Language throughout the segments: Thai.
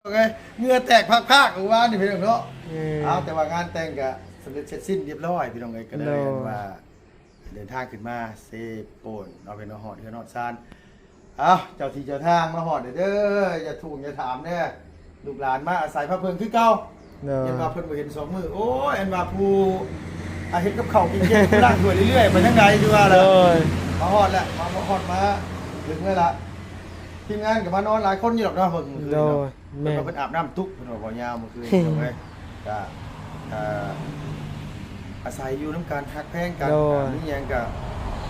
โอเคเหงื่อแตกพากๆกูว่านี่พี่น้องเนาะเอาแต่ว่างานแต่งก็สำเร็จเสร็จสิ้นเรียบร้อยพี่น้องเอ้ยก็เลยว่าเดินทางขึ้นมาเซโปนเอาเป็นหอดเฮือนฮอดซานเอาเจ้าที่เจ้าทางมาหอดเด้ออย่าถูกอย่าถามเด้อลูกหลานมาอาศัยพระเพิ่งคือเก่าเห็นว่าเพิ่นบ่เห็นสองมือโอ้ยอันว่าผู้เฮ็ดกับข้าวกินเก่งผู้ล่างด้วยเรื่อยๆไปทางใดอยู่ว่าล่ะมาหอดแล้วมาหอดมาถึงเวลาทีมงานกับมานอนหลายคนอยู่หรอกเนาะเพิ่นคืนเนาะแม่เป็นอาบน้ำทุกเพิ่นว่าบ่ยาวเมื่อคืนเนาะเว้ยก็อาศัยอยู่น้ำการฮักแพงกันนี่ยังก็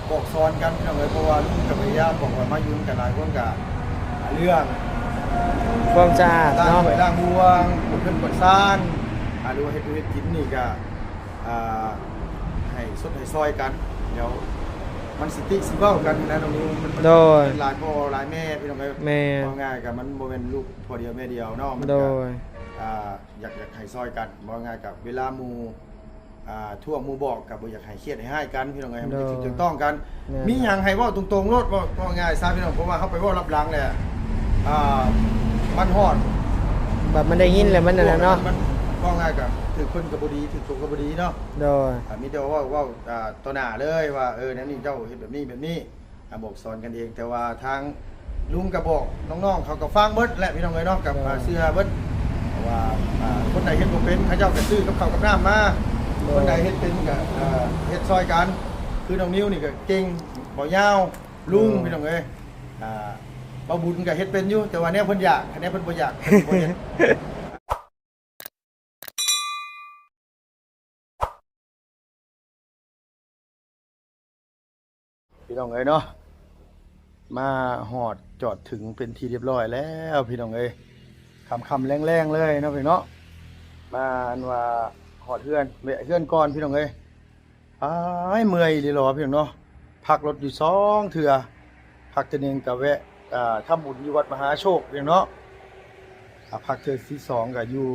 บอกสอนกันพี่น้องเอ้ยเพราะว่าลุงกับภรรยาบอกว่ามาอยู่กันหลายคนก็เรื่องความสะอาดเนาะล้างบวงเพิ่นกดซ่านหรือว่าเฮ็ดกินนี่ก็ให้สดให้ซอยกันเดี๋ยวมันสิเว้ากันนะตรงนี้มันหลายพ่อหลายแม่พี่น้องเอ้ยว่าง่ายก็มันบ่แม่นลูกพ่อเดียวแม่เดียวเนาะมันก็อยากให้ซอยกันบ่ง่ายกับเวลาหมู่ทั่วหมู่บอกกับบ่อยากให้เครียดให้กันพี่น้องเอ้ยมันถูกต้องกันมีหยังให้เว้าตรงๆโลดว่าง่ายซะพี่น้องเพราะว่าเฮาไปเว้ารับหลังแหละมันฮอดแบบมันได้ยินแล้วมันนั่นแหละเนาะมันว่าง่ายกับถือเพิ่นก็บ่ดีถือตัวก็บ่ดีเนาะโดยมีแต่ว่าต่อหน้าเลยว่านั่นนี่เจ้าเฮ็ดแบบนี้บอกสอนกันเองแต่ว่าทางลุงก็บอกน้องๆเขาก็ฟังเบิดแหละพี่น้องเอ้ยเนาะกับเสื้อเบิดว่าคนใดเฮ็ดบ่เป็นเขาเจ้าก็ซื้อกับข้าวกับน้ำมาคนใดเฮ็ดเป็นก็เฮ็ดซอยกันคือน้องนิ้วนี่ก็เก่งบ่ยาวลุงพี่น้องเอ้ยบ่บุญก็เฮ็ดเป็นอยู่แต่ว่าแนวเพิ่นอยากแนวเพิ่นบ่อยากเพิ่นบ่เฮ็ดพี่น้องเอ้ยเนาะมาหอดจอดถึงเป็นที่เรียบร้อยแล้วพี่น้องเอ้ยคำแรงๆเลยเนาะพี่เนาะมาอันว่าหอดเฮือนแวะเฮือนก่อนพี่น้องเอ้ยเมื่อยเลยหรอพี่น้องเนาะพักรถอยู่2เทื่อพักเทื่อนึงก็แวะทำบุญอยู่วัดมหาโชคพี่น้องเนาะพักเทื่อที่2ก็อยู่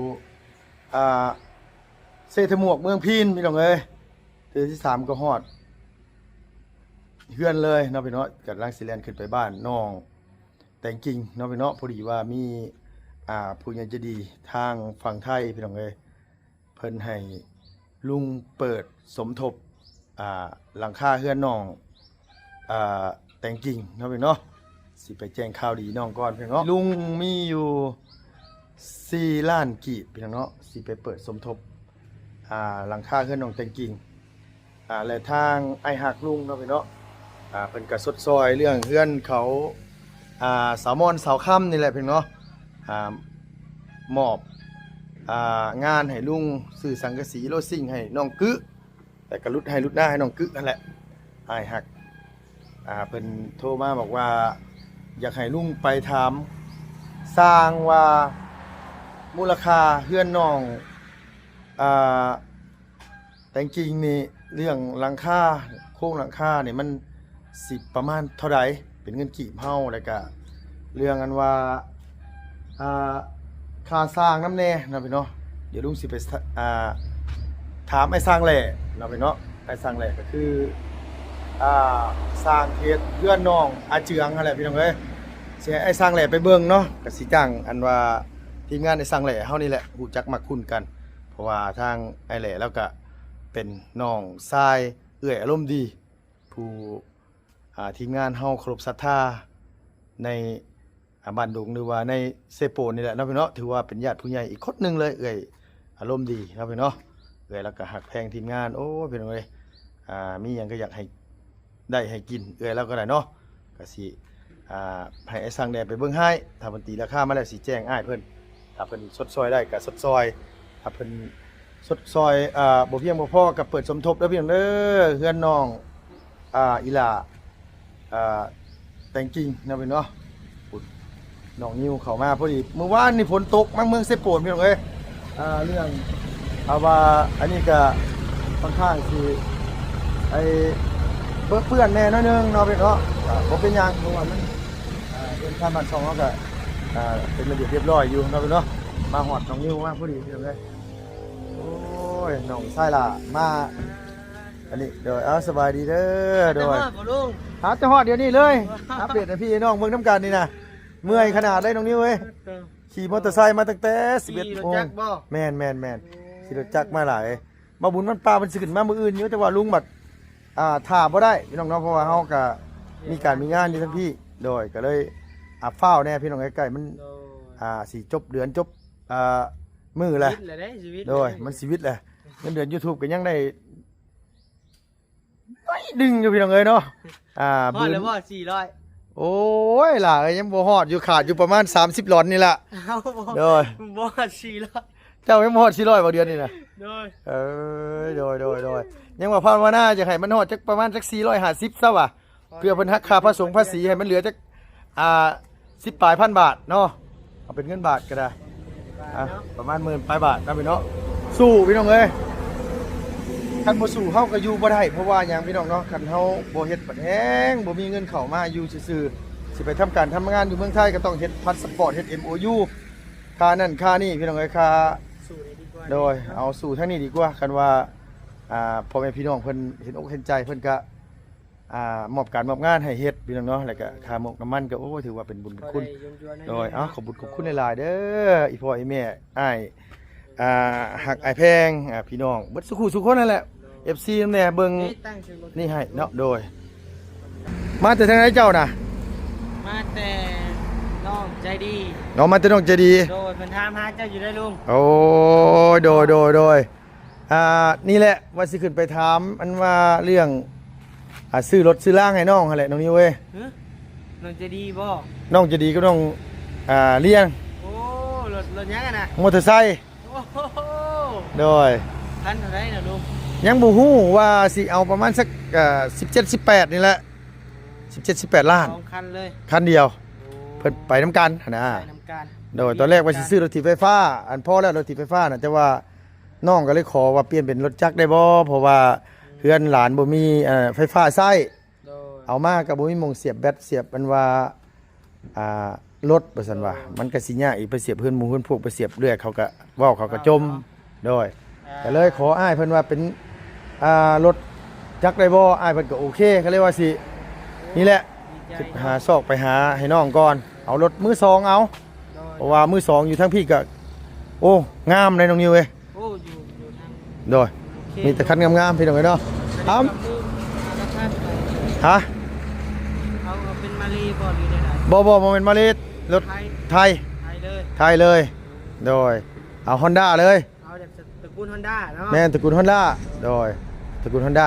เศรษฐหมวกเมืองพีนพี่น้องเอ้ยเทื่อที่3ก็ฮอดเฮือนเลยเนาะพี่เนาะกำลังสิแล่นขึ้นไปบ้านน้องแต่งกิ่งเนาะพี่เนาะพอดีว่ามีผู้ใหญ่ใจดีทางฝั่งไทยพี่น้องเอ้ยเพิ่นให้ลุงเปิดสมทบหลังคาเฮือนน้องแต่งกิ่งเนาะพี่เนาะสิไปแจ้งข่าวดีน้องก่อนพี่เนาะลุงมีอยู่4ล้านกีบพี่น้องเนาะสิไปเปิดสมทบหลังคาเฮือนน้องแต่งกิ่งและทางไอ้หักลุงเนาะพี่เนาะเพิ่นก็สดซอยเรื่องเฮือนเขาสาวมอนสาวค่ำนี่แหละเพิ่นเนาะมอบงานให้ลุงซื้อสังกะสีโลซิ่งให้น้องกึแต่ก็รุดหน้าให้น้องกึนั่นแหละไอ้หักเพิ่นโทรมาบอกว่าอยากให้ลุงไปถามสร้างว่ามูลค่าเฮือนน้องแต่จริงนี่เรื่องหลังคาโครงหลังคาเนี่ยมันสิประมาณเท่าใดเป็นเงินกีบเฮาแล้วก็เรื่องอันว่าค่าสร้างน้ำแน่นะพี่เนาะเดี๋ยวลุงสิไปถามไอ้สร้างแหล่นะพี่เนาะไอ้สร้างแหล่ก็คือสร้างเฮ็ดเพื่อนน้องอาเจืองนั่นแหละพี่น้องเอ้ยสิให้ไอ้สร้างแหล่ไปเบิ่งเนาะก็สิจ้างอันว่าทีมงานไอ้สร้างแหล่เฮานี่แหละฮู้จักมักคุ้นกันเพราะว่าทางไอ้แหล่แล้วก็เป็นน้องชายเอื้อยอารมณ์ดีผู้ทีมงานเฮาเคารพศรัทธาในบ้านดงหรือว่าในเซโปนนี่แหละเนาะพี่เนาะถือว่าเป็นญาติผู้ใหญ่อีกคนนึงเลยเอื้อยอารมณ์ดีเนาะพี่เนาะเอื้อยแล้วก็หักแพงทีมงานโอ้พี่น้องเอ้ยมีหยังก็อยากให้ได้ให้กินเอื้อยแล้วก็ได้เนาะก็สิให้ไอ้สั่งแดดไปเบิ่งให้ถ้าเพิ่นตีราคามาแล้วสิแจ้งอ้ายเพิ่นถ้าเพิ่นสดซอยได้ก็สดซอยถ้าเพิ่นสดซอยบ่เพียงบ่พอกับเปิดสมทบเด้อพี่น้องเด้อเฮือนน้องอีหล่าแต่งจริงนะพี่เนาะน้องนิวเข้ามาพอดีเมื่อวานนี่ฝนตกเมืองเซโปนพี่น้องเอ้ยเรื่องว่าอันนี้ก็ค่อนข้างสิเปื้อนแน่น้อยนึงเนาะพี่เนาะบ่เป็นหยังเพราะว่ามันเป็นการบ้านช่องเฮาก็เป็นระเบียบเรียบร้อยอยู่เนาะพี่เนาะมาฮอดน้องนิวมาพอดีพี่น้องเอ้ยโอ้ยน้องชายล่ะมาอันนี้เดี๋ยวสบายดีเด้อโดยหาจะฮอดเดี๋ยวนี้เลยอัปเดตให้พี่น้องเบิ่งนำกันนี่นะเมื่อยขนาดเลยน้องนิวเอ้ย ขี่มอเตอร์ไซค์มาตั้งแต่11 รถ โมง จักรบ่ แม่นขี่รถจักรมาหลายมาบุญมันปลามันสิขึ้นมามื้ออื่นอยู่แต่ว่าลุงบัดถ่าบ่ได้พี่น้องเนาะเพราะว่าเฮาก็มีการมีงานอยู่ทั้งพี่โดยก็เลยฟ้าวแน่พี่น้องใกล้ๆมัน โดย สิจบเดือนจบมื้อแหละ ชีวิตเลยเด้ชีวิต โดยมันชีวิตแหละเงินเดือน YouTube ก็ยังได้ไม่ดึงอยู่พี่น้องเอ้ยเนาะฮอดแล้วบ่400 โอ้ยล่ะเอ้ยยังบ่ฮอดอยู่ขาดอยู่ประมาณ30หลอนนี่ล่ะ เอ้าบ่ โดย บ่ฮอด400 เจ้ายังบ่ฮอด400บ่เดือนนี่น่ะ โดย โดยยังว่าภาวนาจะให้มันฮอดจักประมาณจัก450ซะว่ะเพื่อเพิ่นหักค่าภาษีภาษีให้มันเหลือจัก10ปลายพันบาทเนาะเอาเป็นเงินบาทก็ได้ประมาณ10,000ปลายบาทนะพี่เนาะสู้พี่น้องเอ้ยคันบ่สู้เฮาก็อยู่บ่ได้เพราะว่าหยังพี่น้องเนาะคันเฮาบ่เฮ็ดบัดแฮงบ่มีเงินเข้ามาอยู่ซื่อๆสิไปทำการทำงานอยู่เมืองไทยก็ต้องเฮ็ดพาสปอร์ตเฮ็ด MOU ค่านั่นค่านี่พี่น้องเอ้ยค่า สู้ได้ดีกว่า โดยเอาสู่ทางนี้ดีกว่าคันว่าพ่อแม่พี่น้องเพิ่นเห็นอกเห็นใจเพิ่นก็มอบการมอบงานให้เฮ็ดพี่น้องเนาะแล้วก็ค่าหมกน้ำมันก็โอ้ถือว่าเป็นบุญคุณ โดยขอบบุญขอบคุณหลายๆเด้ออีพ่ออีแม่อ้ายหักอ้ายแพงพี่น้องเบิดสุขุสุขคนนั่นแหละ FC นำแน่เบิ่ง ตั้งชื่อรถ นี่ให้เนาะโดย มาแต่ทางไหนเจ้าน่ะ มาแต่น้องใจดี น้องมาแต่น้องใจดี โดยเพิ่นถามหาเจ้าอยู่ได้ลุง โอ้ยโดยนี่แหละว่าสิขึ้นไปถามอันว่าเรื่องซื้อรถซื้อล่างให้น้องหั่นแหละน้องนิวเว้ย ฮะน้องใจดีบ่ น้องจะดีก็ต้องเลี้ยง โอ้รถยังกันน่ะ มอเตอร์ไซค์ โอ้โห โดย คันเท่าไหร่น่ะลุง ยังบ่ฮู้ว่าสิเอาประมาณสัก17 18นี่แหละ17 18ล้าน 2คันเลย คันเดียว โอ้ เพิ่นไปนํกันหั่นนะ ไปนำการ โดยตอนแรกว่าสิซื้อรถถีบไฟฟ้าอันพอแล้วรถถีบไฟฟ้าน่ะแต่ว่าน้องก็เลยขอว่าเปลี่ยนเป็นรถจักรได้บ่เพราะว่าเพื่อนหลานบ่มีไฟฟ้าใช้ โดย เอามาก็บ่มีหม่องเสียบแบตเสียบอันว่ารถว่าซั่นว่ามันก็สิยากอีกไปเสียบเพื่อนหมู่เพื่อนพวกไปเสียบเรื่อยเขาก็เว้าเขาก็จมโดยก็เลยขออ้ายเพิ่นว่าเป็นรถจักรได้บ่อ้ายเพิ่นก็โอเคก็เลยว่าสินี่แหละ ดีใจ หาซอกไปหาให้น้องก่อนเอารถมือสองเอา โดย เพราะว่ามือสองอยู่ทั้งพี่ก็โอ้งามเลยน้องนิวเอ้ย โอ้อยู่ทาง โดยมีแต่คันงามๆพี่น้องเอ้ยเนาะเอ้า ราคาเท่าไหร่ ฮะ เอาเป็นมาลีบ่หรือได้ไหน บ่บ่เป็นมาเลสรถ ไทย ไทย ไทยเลย ไทยเลย โดย เอา Honda เลย เอาจากตระกูล Honda เนาะ แม่นตระกูล Honda โดยตระกูล Honda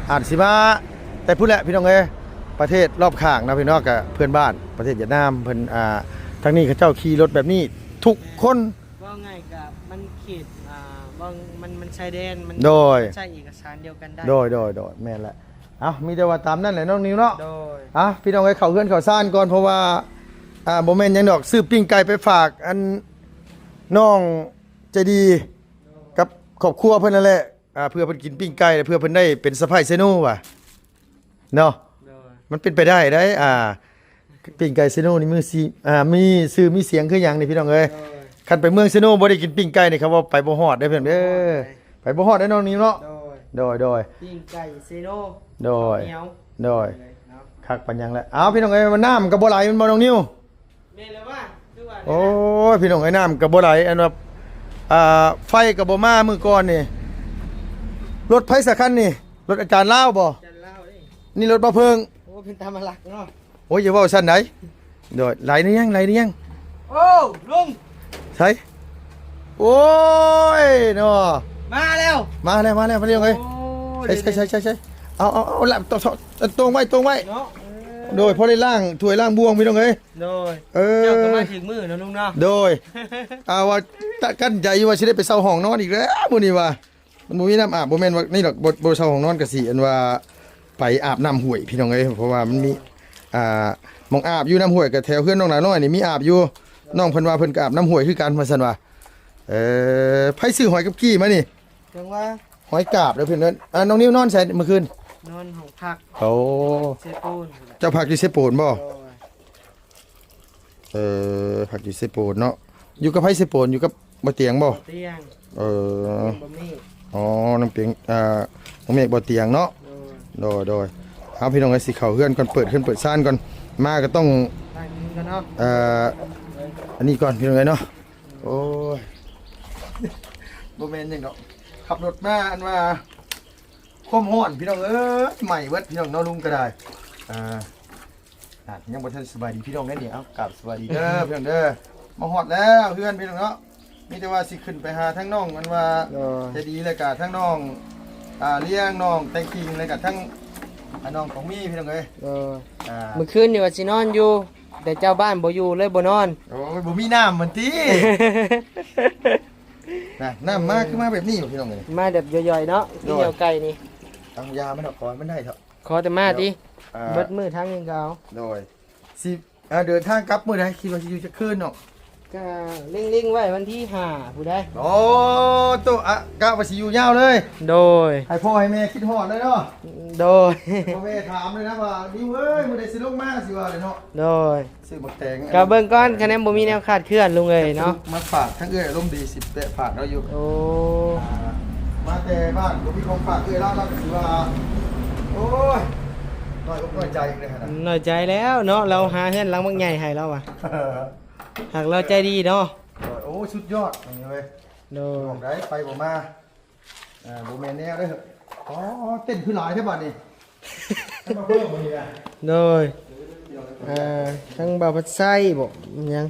อ่านสิมาแต่พูดแหละพี่น้องเอ้ยประเทศรอบข้างนะพี่น้องกับเพื่อนบ้านประเทศเวียดนามเพิ่นทางนี้เขาเจ้าขี่รถแบบนี้ทุกคน ว่าไงกับมันเขตบางมันชายแดนมัน โดย ใช้เอกสารเดียวกันได้ โดยแม่นแหละเอามีแต่ว่าตามนั่นแหละน้องนิวเนาะ โดย พี่น้องเอ้ยเข้าเฮือนเข้าซ่านก่อนเพราะว่าบ่แม่นหยังดอกซื้อปิ้งไก่ไปฝากอันน้องใจดีกับครอบครัวเพิ่นนั่นแหละเพื่อเพิ่นกินปิ้งไก่เพื่อเพิ่นได้เป็นสะใภ้เซโนว่ะเนาะ โดย มันเป็นไปได้ปิ้งไก่เซโนนี่มือซีมีชื่อมีเสียงคือหยังนี่พี่น้องเอ้ย โดย คันไปเมืองเซโนบ่ได้กินปิ้งไก่นี่เขาว่าไปบ่ฮอดได้อเพิ่นเด้อไปบ่ฮอดได้อน้องนิวเนาะ โดย โดย ปิ้งไก่เซโน โดย เหนียว โดย เนาะ คักปัญญังแล้วเอาพี่น้องเอ้ยมันน้ำก็บ่ไหลมันบ่น้องนิว แม่นแล้วว่าคือว่า โอ้ยพี่น้องไอ้น้ำกับบ่ไหลอันว่าไฟกับบ่มามือก่อนนี่รถไผสักคันนี่รถอาจารย์ลาวบ่ จันเล่าดิ นี่รถบ่เพิง โอ้เป็นตามมาหลักเนาะ โอ้ยอย่าเว้าซั่นไหนโดดไหลนี่ยัง โอ้ลุง ใช่โอ้ยเนาะ มาแล้ว มาแล้วพี่น้องเอ้ย โอ้ ใช่เอาละตรงไว้ เนาะ โดยพอได้ล่างถ้วยล่างบวงพี่น้องเอ้ย โดย เออ เจ้าก็มาถึงมือเนาะลุงเนาะ โดยว่าตะกั้นใจอยู่ว่าสิได้ไปเซาห้องนอนอีกแล้วมื้อนี้ว่ามันบ่มีน้ำอาบบ่แม่นว่านี่ดอกบ่เซาห้องนอนก็สิอันว่าไปอาบน้ำห้วยพี่น้องเอ้ยเพราะว่ามันมีหมองอาบอยู่น้ำห้วยกับแถวเพื่อนน้องหลาน้อยนี่มีอาบอยู่น้องเพิ่นว่าเพิ่นก็อาบน้ำห้วยคือกันว่าซั่นว่าไผซื้อหอยกับกี้มานี่ จังว่า หอยกาบเด้อเพิ่นเอิ้นน้องนิ้วนอนใส่เมื่อคืน นอนของผัก โอ้ เซปูน เจ้าผักอยู่เซโปนบ่ โดย ผักอยู่เซโปนเนาะอยู่กับไผเซโปนอยู่กับบ่เตียงบ่ เตียง เออ บะหมี่ อ๋อน้ำเปียงน้องเมฆบ่เตียงเนาะ โดยเอาพี่น้องไอ้สิเข้าเฮือนก่อนเปิดซ่านก่อนมาก็ต้อง ตั้งกันเนาะ อันนี้ก่อนพี่น้องเอ้ยเนาะโอ้ยบ่แม่นหยังดอกขับรถมาอันว่าความร้อนพี่น้องเอ้ยใหม่เบิดพี่น้องเนาะลุงก็ได้ยังบ่ทันสบายดีพี่น้องเด้อนี่เอ้ากราบสวัสดีเด้อพี่น้องเด้อมาฮอดแล้วเพื่อนพี่น้องเนาะมีแต่ว่าสิขึ้นไปหาทั้งน้องอันว่าจะดีแล้วก็ทั้งน้องเลี้ยงน้องแต่งกิ่งแล้วก็ทั้งน้องของมีพี่น้องเอ้ยเมื่อคืนนี่ว่าสินอนอยู่แต่เจ้าบ้านบ่อยู่เลยบ่นอน โอ้ยบ่มีน้ำเหมือนติ น้ำมาคือมาแบบนี้อยู่พี่น้องเอ้ย มาแบบย่อยๆเนาะที่เดียวไก่นี่ เอายามันออกก่อนมันได้เถอะ ขอแต่มาติเบิดมือทั้งยังเก่า โดยสิเดินทางกลับมื้อใดคิดว่าสิอยู่จะคืนเนาะ ก็เร่งๆไว้วันที่5ผู้ใด โอ้ตัวกะว่าสิอยู่ยาวเลย โดย ให้พ่อให้แม่คิดฮอดเลยเนาะ โดย พ่อแม่ถามเลยนะว่าดิวเอ้ยมื้อใดสิลงมาสิว่าเลยเนาะ โดย ซื้อบักแตง ก็เบิ่งก่อนคะแนนบ่มีแนวคาดเคลื่อนลุงเอ้ยเนาะ มาฝากทั้งเอ้ยอารมณ์ดี10แปะฝากเราอยู่ โอ้ มาแต่บ้านบ่มีของฝากเอ้ยเราก็สิว่าโอ้ยน้อยอกน้อยใจเลยฮะนะ น้อยใจแล้วเนาะเราหาเฮือนหลังบางใหญ่ให้เราอ่ะหากเราใจดีเนาะ โอ้สุดยอดอย่างนี้เว้ย โดย บอกได้ไปบ่มาบ่แม่นแนวเด้ออ๋อเต้นคือหลายแท้บัดนี้ให้มาเพิ่มบ่นี่อ่ะ โดยทั้งบ่าวพัดไส้บ่ยัง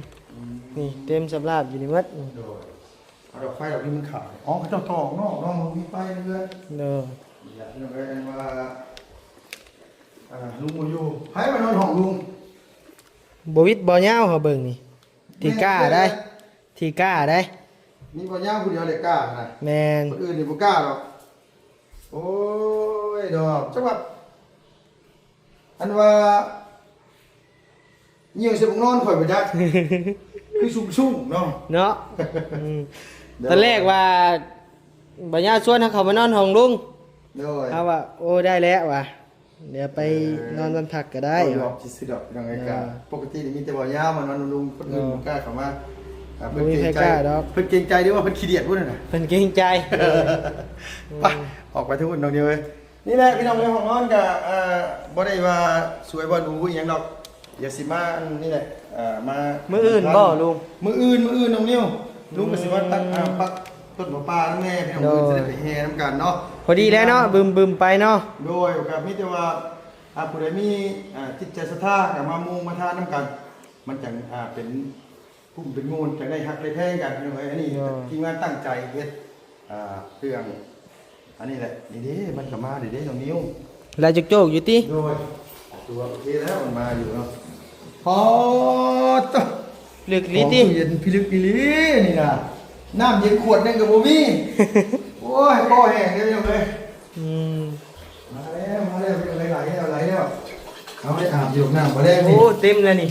นี่เต็มสำราบอยู่นี่หมด โดยเอาดอกไฟดอกนี้มันขายอ๋อเขาเจ้าทองนอกน้องมันมีไฟเรื่อย โดย ๆอย่าเรื่องอะไรว่าลุงบ่อยู่ไผมานอนห้องลุง บ่วิดบ่ยาวเฮาเบิ่งนี่ที่กล้าได้ที่กล้าได้ มีบ่ย่างผู้เดียวเลยกล้านะ แม่น คนอื่นนี่บ่กล้าหรอกโอ้ยดอกจังหวัดอันว่าเหี่ยวสิบ่นอนข่อยบ่จัก คือชุ่มๆเนาะ เนาะอืมตอนแรกว่าบ่ยาวชวนให้เขามานอนห้องลุง โดย เขาว่าโอ้ได้แล้วว่ะเดี๋ยวไปนอนวันพักก็ได้ ดอกสิซื้อดอกยังไงกะปกตินี่มีแต่บ่ยาวมานอนลุงคนอื่นบ่กล้าเข้ามาเพิ่นเกรงใจเพิ่นเกรงใจด้วยว่าเพิ่นขี้เดียดพุ่นน่ะ เพิ่นเกรงใจ ไปออกไปทุกคนน้องเดียวเลยนี่แหละพี่น้องในห้องนอนกับบ่ได้ว่าสวยบ่ดูอหยังดอกอย่าสิมานี่แหละมา มื้ออื่นบ่ลุง มื้ออื่นน้องนิ้วลุงก็สิว่าตัดปักต้นหมอปลาแล้วแม่พี่น้องจะได้ไปแห่น้ำกันเนาะ พอดีแล้วเนาะบึมๆไปเนาะ โดยกับมีแต่ว่าผู้ใดมีจิตใจศรัทธาก็มามุงมาทานน้ำกัน มันจังเป็นพุ่มเป็นงูนจังได้ฮักได้แพงกันพี่น้องเอ้ยอันนี้ทีมงานตั้งใจเฮ็ดเรื่องอันนี้แหละนี่เด้มันก็มาเด้น้องนิ้ว ลายโจกๆอยู่ติ โดยตัวโอเคแล้วมันมาอยู่เนาะพอต่อ ลึกลิติ เย็นพิลึกพิลีนี่นะน้ำเย็นขวดนึงกับบ่มี โอ้ยบ่แห้งเด้ยังเลย อืม มาแล้วไหลแล้วเอาไปอาบอยู่น้ำมาแล้ว โอ้ นี่ เต็มแล้วนี่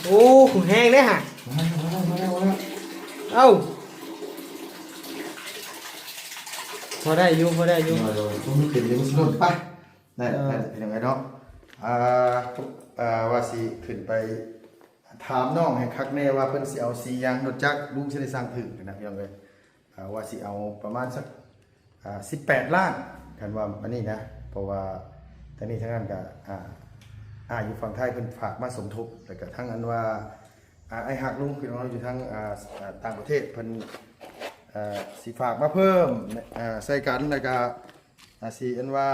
โอ้แห้งเด้อฮะ มาแล้ว เอ้าพอได้อยู่ มาผมเป็นเรื่องสนุกไปได้เป็นยังไงเนาะว่าสิขึ้นไปถามน้องให้คักแน่ว่าเพิ่นสิเอาสียางรถจักรลุงสิได้สร้างถึงนะพี่น้องเอ้ยว่าสิเอาประมาณสัก18ล้านกันว่าอันนี้นะเพราะว่าทั้งนี้ทั้งนั้นก็อยู่ฝั่งไทยเพิ่นฝากมาสมทบแล้วก็ทั้งอันว่าไอ้หักลุงพี่น้องอยู่ทั้งต่างประเทศเพิ่นสิฝากมาเพิ่มใส่กันแล้วก็สิอันว่า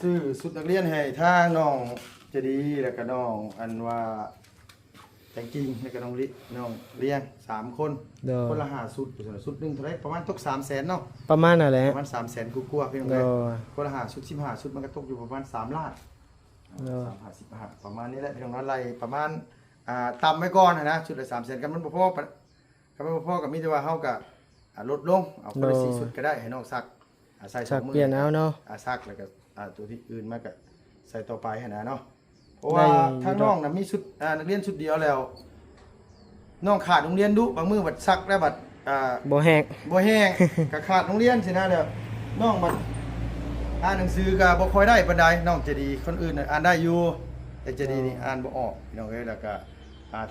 ซื้อชุดนักเรียนให้ทางน้องเจดีแล้วก็น้องอันว่าแตงกิ้งแล้วก็น้องลิน้องเลี้ยง3คนคนละ5ชุดชุดนึงเท่าไหร่ประมาณตก300,000เนาะ ประมาณนั่นแหละ ประมาณ300,000กว่าๆพี่น้องเอ้ยคนละ5ชุด15ชุดมันก็ตกอยู่ประมาณ3ล้าน350ประมาณนี้แหละพี่น้องอะไรประมาณต่ำไว้ก่อนนะชุดละ300,000กันมันบ่พอกันบ่พอกับมีแต่ว่าเฮาก็ลดลงเอาคนละ4ชุดก็ได้ให้น้องซักใส่2มื้อ เปลี่ยนเอาเนาะ ซักแล้วก็ตัวที่อื่นมาก็ใส่ต่อไปหั่นนะเนาะเพราะว่าทางน้องน่ะมีชุดนักเรียนชุดเดียวแล้วน้องขาดโรงเรียนดุบางมื้อบัดซักแล้วบัดบ่แห้ง บ่แห้ง ก็ขาดโรงเรียนสินะแล้วน้องบัดอ่านหนังสือก็บ่ค่อยได้ปานใดน้องจะดีคนอื่นน่ะอ่านได้อยู่แต่จะดีนี่อ่านบ่ออกพี่น้องเอ้ยแล้วก็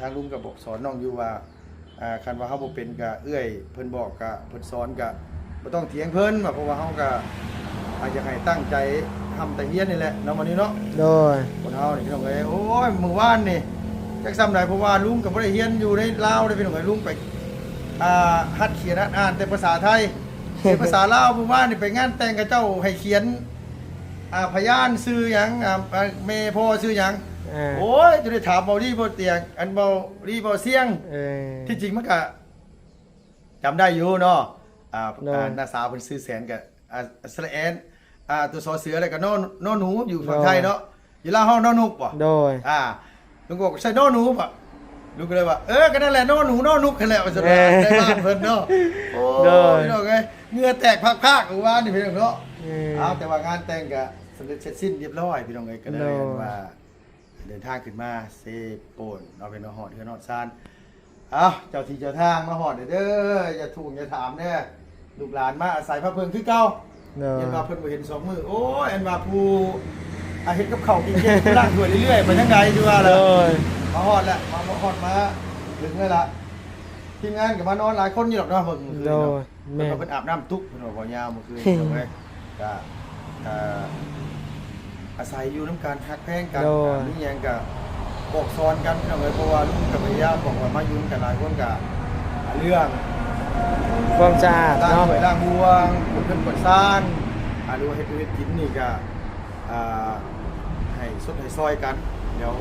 ทางลุงก็บอกสอนน้องอยู่ว่าคันว่าเฮาบ่เป็นก็เอื้อยเพิ่นบอกก็เพิ่นสอนก็บ่ต้องเถียงเพิ่นว่าเพราะว่าเฮาก็อยากให้ตั้งใจ ทำแต่เฮียนนี่แหละเนาะวันนี้เนาะ โดย คนเฮานี่พี่น้องเอ้ยโอ้ยมื้อวานนี่จักซ้ำใดเพราะว่าลุงก็บ่ได้เฮียนอยู่ในลาวเด้พี่น้องเอ้ยลุงไปหัดเขียนหัดอ่านแต่ภาษาไทยแต่ภาษาลาวมื้อวานนี่ไปงานแต่งกับเจ้าให้เขียนพยานชื่อหยังแม่พ่อชื่อหยัง โอ้ยจะได้ถามเบาดีเบาเตียงอันเบาดีเบาเสียง ที่จริงมันก็จำได้อยู่เนาะน้าสาวเป็นซื้อแสนกับสระแอนตัวซอเสืออะไรกับน้อหนูอยู่ฝั่งไทยเนาะอยู่ล่าห้องน้อนุกป่ะ โดย ลุงบอกใช่น้อหนูป่ะลุงก็เลยว่าก็นั่นแหละน้อหนูน้อนุกกันแหละว่าจะได้บ้านเพิ่นเนาะโอ้ยพี่น้องไงเหงื่อแตกพากๆกูว่านี่พี่น้องเนาะแต่ว่างานแต่งก็สำเร็จเสร็จสิ้นเรียบร้อยพี่น้องไงก็เลยว่าเดินทางขึ้นมาเซโปนเอาเป็นหอดเฮือนหอดซานเจ้าที่เจ้าทางมาหอดเด้ออย่าถูกอย่าถามเด้อลูกหลานมาอาศัยพระเพิงคือเก่าเห็นว่าเพิ่นบ่เห็น2 มื้อโอ้ยอันว่าผู้เฮ็ดกับข้าวกินเก่งล่างถ้วยเรื่อยๆไปทางใดอยู่ว่าล่ะมาหอดแล้วมาหอดมาถึงแล้วล่ะทีมงานก็มานอนหลายคนอยู่ดอกเนาะเพิ่นคืนเนาะเพิ่นอาบน้ำทุกเพิ่นบ่ยาวเมื่อคืนเนาะเว้ยก็อาศัยอยู่น้ำการฮักแพงกันนี่ยังก็บอกสอนกันเพราะว่าลุงกับพยาบอกว่ามายุ่งกันหลายคนกับเรื่อง ความสะอาด ล้าง เนาะ ถ้วยล้างบวงขึ้นกดซ่านหรือว่าเฮ็ดกินนี่ก็ให้สดให้ซอยกันเดี๋ยว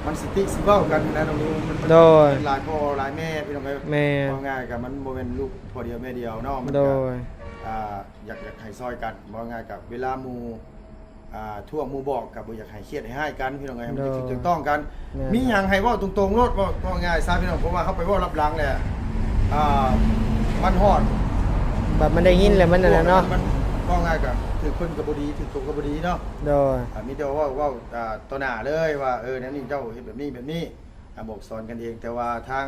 มันสิเว้ากันนะน้องมันหลายพ่อหลายแม่พี่น้องแม่ง่ายกับมันบ่แม่นลูกพ่อเดียวแม่เดียวเนาะมันก็อยากให้ซอยกันบ่ง่ายกับเวลาหมู่ทั่วหมู่บอกกับบ่อยากให้เครียดให้กันพี่น้องมันถูกต้องกันมีหยังให้เว้าตรงๆโลดบ่ง่ายซะพี่น้องเพราะว่าเขาไปเว้ารับหลังแหละมันฮอด แบบมันได้ยินแล้วมันนั่นแหละเนาะ มันก็ง่ายกับถือคนกับบดีถือตัวกับบดีเนาะ โดย มีแต่ว่าต่อหน้าเลยว่านั่นนี่เจ้าเฮ็ดแบบนี้บอกสอนกันเองแต่ว่าทาง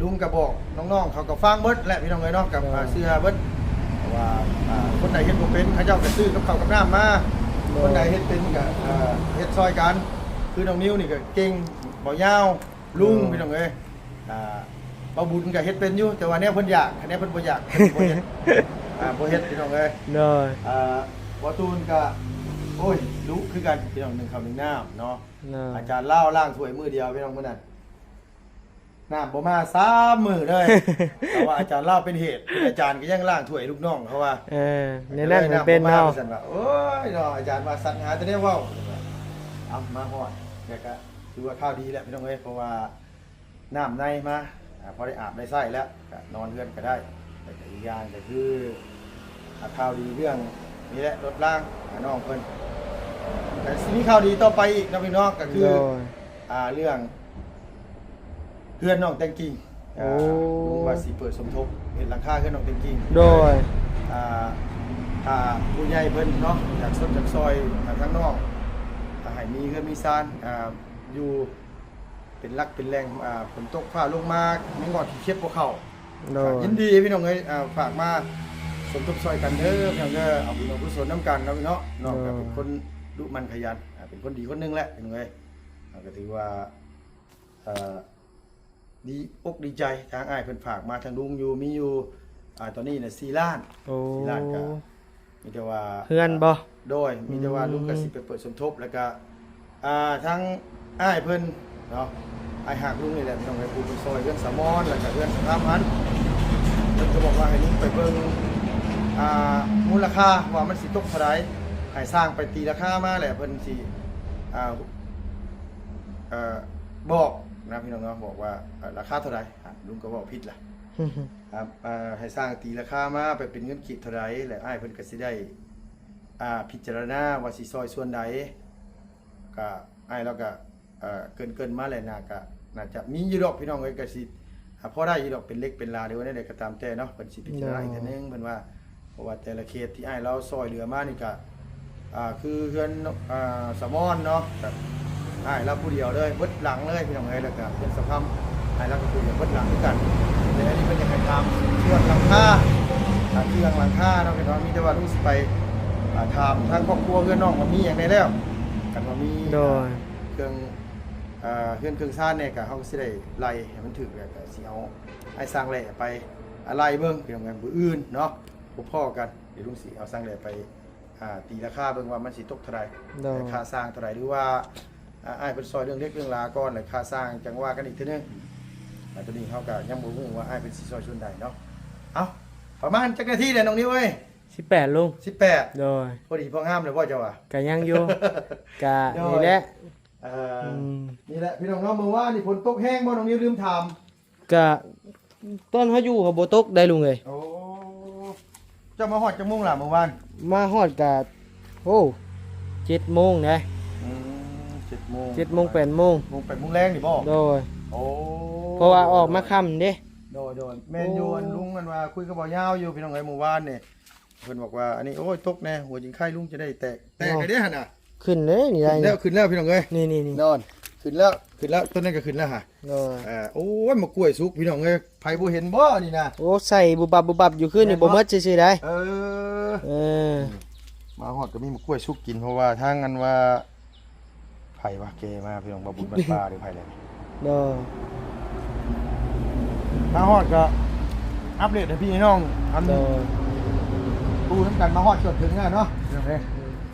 ลุงก็บอกน้องๆเขาก็ฟังเบิดแหละพี่น้องเอ้ยเนาะกับเสื้อเบิดว่าคนใดเฮ็ดบ่เป็นเขาเจ้าก็ซื้อกับข้าวกับน้ำมาคนใดเฮ็ดเป็นก็เฮ็ดซอยกันคือน้องนิ้วนี่ก็เก่งบ่ยาวลุงพี่น้องเอ้ยบ่บุญก็เฮ็ดเป็นอยู่แต่ว่าแนวเพิ่นอยากแนวเพิ่นบ่อยากเพิ่นบ่เฮ็ดบ่เฮ็ดพี่น้องเอ้ย โดย บ่ตูนก็โอ้ยรู้คือกันพี่น้อง1 คำ 1 น้ำเนาะอาจารย์เล่าล้างถ้วยมือเดียวพี่น้องมื้อนั้นน้ำบ่มา3 มื้อเลยแต่ว่าอาจารย์เล่าเป็นเหตุอาจารย์ก็ยังล้างถ้วยลูกน้องเขาว่าในนั้นมันเป็นเนาะ โอ้ยเนาะอาจารย์ว่าสัญหาแต่ได้เว้าเอามาฮอดแล้วก็ถือว่าข้าวดีแล้วพี่น้องเอ้ยเพราะว่าน้ำในมาพอได้อาบได้ใส่แล้วก็นอนเรือนก็ได้แต่อีกอย่างก็คือข้าวดีเรื่องนี่แหละรถล่างน้องเพิ่นแต่สิ่งที่ข่าวดีต่อไปอีกนะพี่น้องก็คือเรื่องเพื่อนน้องแตงกิ่งลุงว่าสิเปิดสมทบเห็นหลังคาเพื่อนน้องแตงกิ่งโดยผู้ใหญ่เพิ่นเนาะอยากสนจากซอยทั้งน้องให้มีเพื่อนมีซานอยู่เป็นรักเป็นแรงฝนตกฟ้าลงมาไม่งอดขี้เข็บพวกเขายินดีพี่น้องเอ้ยฝากมาสมทบซอยกันเด้อพี่น้องเด้อเอาบุญเอากุศลน้ำกันเนาะน้องก็เป็นคนดุมันขยันเป็นคนดีคนนึงแหละพี่น้องเอ้ยก็ถือว่าดีอกดีใจทางอ้ายเพิ่นฝากมาทางลุงอยู่มีอยู่ตอนนี้น่ะ4 ล้าน4 ล้านก็มีแต่ว่าเพื่อนบ่โดยมีแต่ว่าลุงก็สิไปเปิดสมทบแล้วก็ทางอ้ายเพิ่นเนาะอ้ายหากลุงนี่แหละพี่น้องเอ้ยผู้เป็นซอยเรื่องสามอนแล้วก็เรื่องสามพันเพิ่นก็บอกว่าให้ลุงไปเบิ่งมูลค่าว่ามันสิตกเท่าใดให้สร้างไปตีราคามาแหละเพิ่นสิบอกนะพี่น้องเนาะบอกว่าราคาเท่าไหร่ลุงก็บอกผิดล่ะครับให้สร้างตีราคามาไปเป็นเงินกีบเท่าไหร่แล้วอ้ายเพิ่นก็สิได้พิจารณาว่าสิซอยส่วนใดก็อ้ายแล้วก็เกินมาแล้วน่าจะมีอยู่ดอกพี่น้องเอ้ยก็สิพอได้อยู่ดอกเป็นเล็กเป็นลาหรือว่าได้ก็ตามแต่เนาะเพิ่นสิพิจารณาอีกทีนึงเพิ่นว่าเพราะว่าแต่ละเขตที่อ้ายเราซอยเหลือมานี่ก็คือเฮือนสมอนเนาะเราผู้เดียวเลยเบิดหลังเลยพี่น้องเอ้ยแล้วก็เป็นสภาพเราก็ผู้เดียวเบิดหลังด้วยกันแต่อันนี้เพิ่นจะให้ทำส่วนหลังคาเครื่องหลังคาเนาะพี่น้องมีแต่ว่ารู้สิไปทำทางครอบครัวเพื่อนน้องว่ามีอย่างใดแล้วกันว่ามีเครื่องซ่านเนี่ยก็เฮาสิได้ไล่ให้มันถึกแล้วก็สิเอาให้สร้างแหล่ไปอะไรเบิ่งพี่น้องกันผู้อื่นเนาะพบพ่อกันเดี๋ยวลุงสิเอาสร้างแหล่ไป ตีราคาเบิ่งว่ามันสิตกเท่าไหร่ โดย ค่าสร้างเท่าไหร่หรือว่าอ้ายเพิ่นซอยเรื่องเล็กเรื่องลาก่อนแล้วค่าสร้างจังว่ากันอีกเทื่อนึงตัวนี้เขาก็ยังบ่ฮู้ว่าอ้ายเป็นสิซอยส่วนใดเนาะเอ้าประมาณจักนาทีเด้น้องนิ้วเอ้ย 18ลุง 18 โดย พอดีพองามเลยบ่เจ้าว่า ก็ยังอยู่ก็ โดย นี่แหละ นี่แหละพี่น้องเนาะมื้อวานนี่ฝนตกแห้งบ่น้องนิ้วลืมถาม ก็ต้นเฮาอยู่ก็บ่ตกได้ลุงเอ้ย โอ้เจ้ามาฮอดจังโมงล่ะเมื่อวาน มาฮอดก็โอ้7โมงนะ 7โมง 7โมง8โมง 8โมงแรงนี่บ่ โดย โอ้ เพราะว่าออกมาค่ำเด้ โดยแม่นอยู่อันลุงมันว่าคุยกับบ่าวยาวอยู่พี่น้องเอ้ยเมื่อวานนี่เพิ่นบอกว่าอันนี้โอ้ยตกแน่หัวจิงไข่ลุงจะได้แตกกันเด้หั่นน่ะ ขึ้นเลยนี่ได้ ขึ้นแล้วพี่น้องเอ้ย นี่ นอนขึ้นแล้วต้นนั้นก็ขึ้นแล้วฮะ โดย โอ้ยมากล้วยสุกพี่น้องเอ้ยไผบ่เห็นบ่นี่นะ โอ้ใส่บุบับอยู่ขึ้นนี่บ่หมดซื่อๆได้ เออ เออ มาฮอดก็มีมากล้วยสุกกินเพราะว่าทางอันว่าไผว่าเกมาพี่น้องบ่บุญบันปลาหรือไผเลย โดย มาฮอดก็อัปเดตให้พี่น้องอัน โดย ตู้น้ำกันมาฮอดจนถึงแล้วเนาะพี่น้องเอ้ย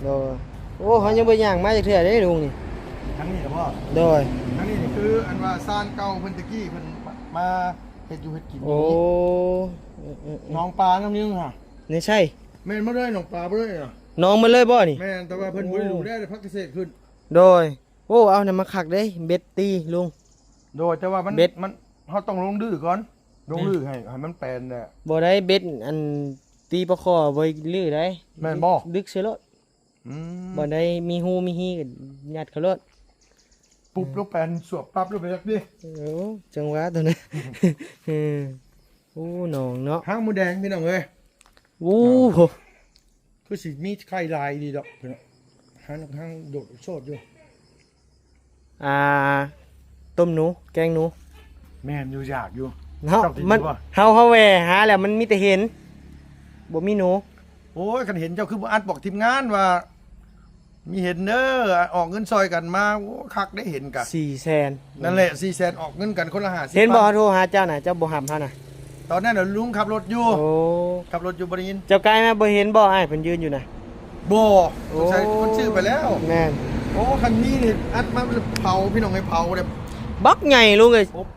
โดยโอ้เขายังบ่ย่างมาจากเทื่อเด้ลุงนี่ ทั้งนี้เหรอพ่อ โดย ทั้งนี้นี่คืออันว่าซานเก่าเพิ่นตะกี้เพิ่นมาเฮ็ดอยู่เฮ็ดกิน โอ้ น้องปลาน้ำนิ้วค่ะ นี่ใช่ แม่นบ่ได้น้องปลาบ่ได้เหรอ น้องมาเลยบ่นี่ แม่นแต่ว่าเพิ่นบ่ได้ดูได้พักเกษตรขึ้น โดยโอ้เอาเนี่ยมาขักเด้เบ็ดตีลุง โดยแต่ว่ามัน เบ็ด มันเฮาต้องลงดื้อก่อนลงดื้อให้มันแปลนแหละ บ่ได้เบ็ดอันตีปลาคอบ่ลื้อได้ แม่นบ่ ดึกเสียรถ อืม บ่ได้มีฮูมีฮีก็ยัดเขารถ ปุ๊บลงแปลนสวบปั๊บลงไปจักดิ โอ้จังหวะตัวนั้น เออโอ้น้องเนาะ หางหมูแดงพี่น้องเอ้ย โอ้โห คือสิมีไข่ลายดีดอกพี่น้องหางโดดโชดอยู่ ต้มหนูแกงหนู แม่นอยู่อยากอยู่ เนาะ ชอบกิน มัน บ่ เฮาแหวหาแล้วมันมีแต่เห็นบ่มีหนู โอ้ยคันเห็นเจ้าคือบ่อ่านบอกทีมงานว่า มีเห็นเด้อออกเงินซอยกันมาโอ้คักได้เห็นกะ 400,000 นั่นแหละ400,000ออกเงินกันคนละ50 เห็นบ่โทรหาเจ้าน่ะเจ้าบ่หับเฮาน่ะ ตอนนั้นน่ะลุงขับรถอยู่ โอ้ ขับรถอยู่บ่ได้ยิน เจ้ากายมาบ่เห็นบ่อ้ายเพิ่นยืนอยู่น่ะ บ่สงสัยมันชื่อไปแล้ว แม่น โอ้คันนี้นี่อัดมาเผาพี่น้องให้เผาเลย บักใหญ่ลุงเอ้ย อบ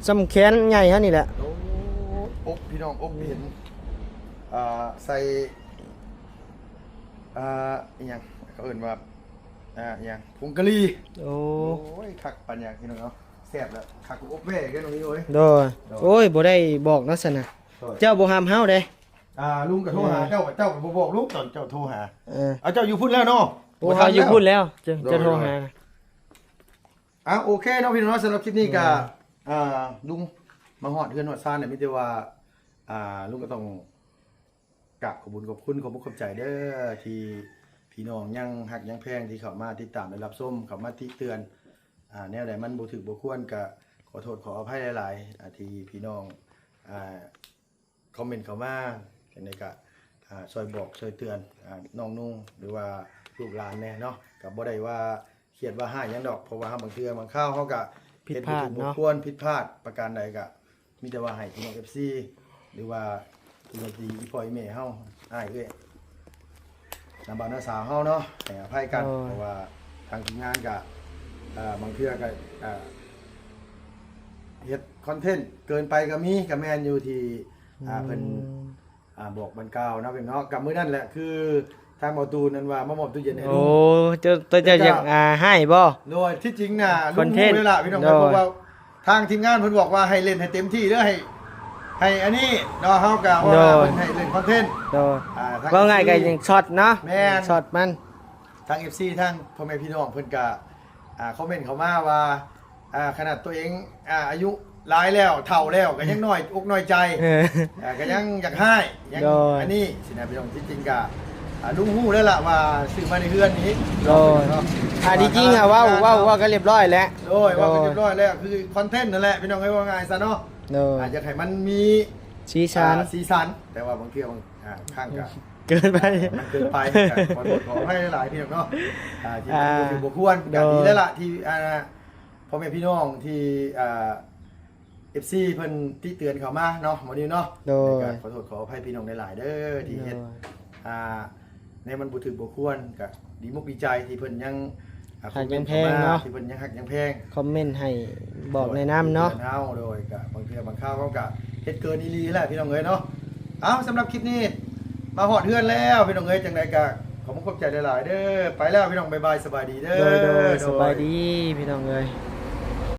สำแขนใหญ่ฮะนี่แหละ โอ้อบพี่น้องอบเห็นใส่อีหยังเขาเอิ้นว่าอีหยังผงกะหรี่ โอ้ โอ้ยคักปัญญาพี่น้องเนาะแซ่บแล้วคักอบแว่กันตรงนี้โอ้ย โดยโอ้ยบ่ได้บอกนักษณะเจ้าบ่ห้ามเฮาเด้ ลุงก็โทรหาเจ้าบ่บอกลุงตอนเจ้าโทรหา เจ้าอยู่พุ่นแล้วเนาะ โอ้เฮาอยู่พูดแล้วจะโทรหา โอเคเนาะพี่น้องเนาะสำหรับคลิปนี้ก็ลุงมาฮอดเฮือนฮอดซ่านเนี่ยมีแต่ว่าลุงก็ต้องกราบขอบคุณขอบคุณขอบใจเด้อที่พี่น้องยังหักยังแพงที่เข้ามาติดตามและรับชมเข้ามาติเตือนแนวใดมันบ่ถูกบ่ควรก็ขอโทษขออภัยหลายๆที่พี่น้องคอมเมนต์เข้ามาจังได๋ก็ช่วยบอกช่วยเตือนน้องนุ่งหรือว่าลูกหลานแน่เนาะก็บ่ได้ว่าเครียดว่าห้าหยังดอกเพราะว่าบางเทื่อบางคราวเฮาก็ ผิดพลาด เฮ็บ่ถูกบ่ เนาะ ควรผิดพลาดประการใดก็มีแต่ว่าให้พี่น้อง FC หรือว่าพี่น้องที่อีพ่ออีแม่เฮาอ้ายเอ้ยนำบ่าวน้าสาวเฮาเนาะให้อภัยกันเพราะว่าทางทีมงานก็บางเทื่อก็เฮ็ดคอนเทนต์เกินไปก็มีก็แม่นอยู่ที่เพิ่นบอกบรรกาวนะเพิ่นเนาะกับมื้อนั้นแหละคือทางหมอตูนนั้นว่ามามอบตู้เย็นให้ โอ้ ลุง เจ้าอยากให้บ่ โดยที่จริงน่ะ คอนเทนต์ รู้เลยล่ะพี่น้อง โดย เพราะว่าทางทีมงานเพิ่นบอกว่าให้เล่นให้เต็มที่เด้อให้อันนี้เนาะเฮาก็ว่าเพิ่นให้เล่นคอนเทนต์ โดย ทาง ว่าง่ายก็ยังช็อตเนาะ แม่น ช็อตมัน ทาง FC ทางพ่อแม่พี่น้องเพิ่นก็คอมเมนต์เข้ามาว่าขนาดตัวเองอายุหลายแล้วเฒ่าแล้วก็ยังน้อยอกน้อยใจ เออ ก็ยังอยากให้ยัง โดย อันนี้สินะพี่น้องที่จริงก็ลุงฮู้แล้วล่ะว่าซื้อมาในเฮือนนี้ โดยดีจริงค่ะว่าก็เรียบร้อยแล้ว โดยว่าเป็นเรียบร้อยแล้วคือคอนเทนต์นั่นแหละพี่น้องให้ว่าง่ายซะเนาะ โดย อาจจะให้มันมี สีสัน สีสันแต่ว่าบางเที่ยวบางข้างกับ เกินไป มันเกินไปขอโทษขอให้หลายๆพี่น้องเนาะที่มัน อ่า ถือบุควรกันดีแล้วล่ะที่พ่อแม่พี่น้องที่FC เพิ่นที่เตือนเขามาเนาะหมอนิวเนาะ โดย ขอโทษขออภัยพี่น้องหลายๆเด้อที่เฮ็ด ในมันบ่ถึกบ่ควรก็ดีมุกดีใจที่เพิ่นยัง หักยังแพงเนาะ ที่เพิ่นยังหักยังแพง คอมเมนต์ให้บอกในน้ำเนาะ เฮาโดยก็บางเทื่อบางคราวเขาก็เฮ็ดเกินอีหลีแหละพี่น้องเอ้ยเนาะเอาสำหรับคลิปนี้มาฮอดเฮือนแล้วพี่น้องเอ้ยจังไดก็ขอบคุณขอบใจหลายๆเด้อไปแล้วพี่น้องบ๊ายบายสบายดีเด้อ โดยสบายดีพี่น้องเอ้ย